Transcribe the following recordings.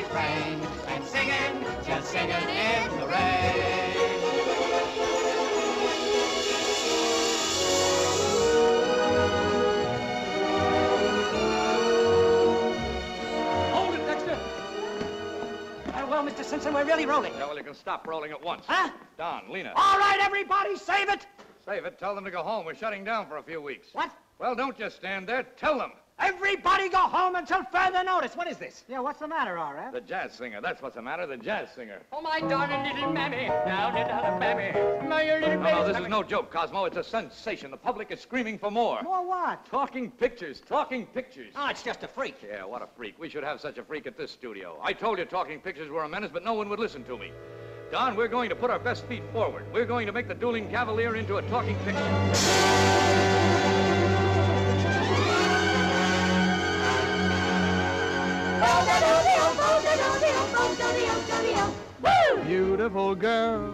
refrain, and singing, just singing in the rain. Hold it, Dexter! Well, Mr. Simpson, we're really rolling. Yeah, well, you can stop rolling at once. Huh? Don, Lina. All right, everybody, save it! Save it. Tell them to go home. We're shutting down for a few weeks. What? Well, don't just stand there. Tell them. Everybody go home until further notice. What is this? Yeah, what's the matter, R.F.? The jazz singer. That's what's the matter. The jazz singer. Oh, my darling little mammy, down in Alabama. My little No, this is no joke, Cosmo. It's a sensation. The public is screaming for more. More what? Talking pictures. Talking pictures. Oh, it's just a freak. Yeah, what a freak. We should have such a freak at this studio. I told you talking pictures were a menace, but no one would listen to me. Don, we're going to put our best feet forward. We're going to make the Dueling Cavalier into a talking picture. Beautiful girl,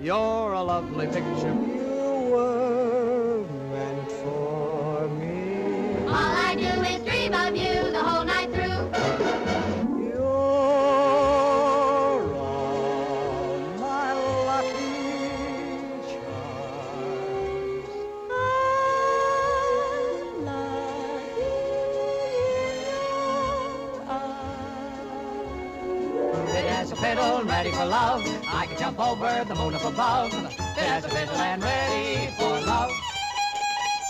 you're a lovely picture. You were meant for me. All I do is dream of you the whole night through. You're all my lucky charms. I love you. It has a fiddle ready for love. I can jump over the moon up above. It has a fiddle and ready for love.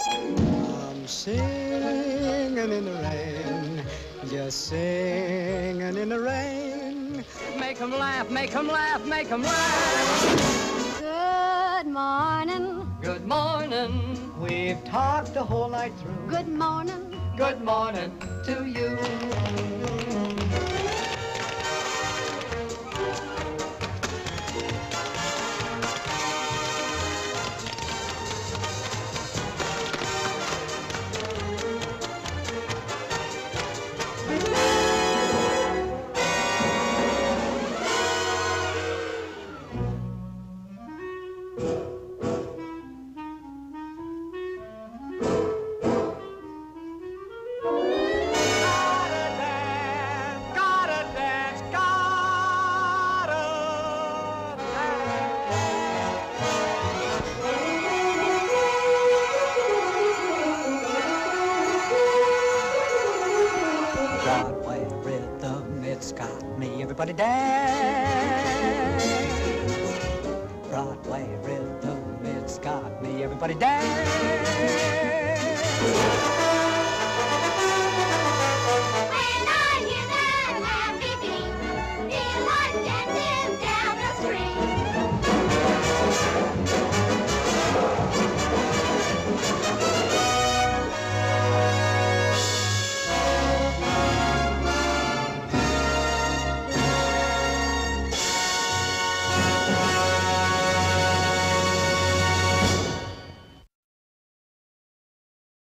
I'm singing in the rain, just singing in the rain. Make 'em laugh, make 'em laugh, make 'em laugh. Good morning. Good morning. We've talked the whole night through. Good morning. Good morning to you. Broadway rhythm, it's got me. Everybody dance. Broadway rhythm, it's got me. Everybody dance.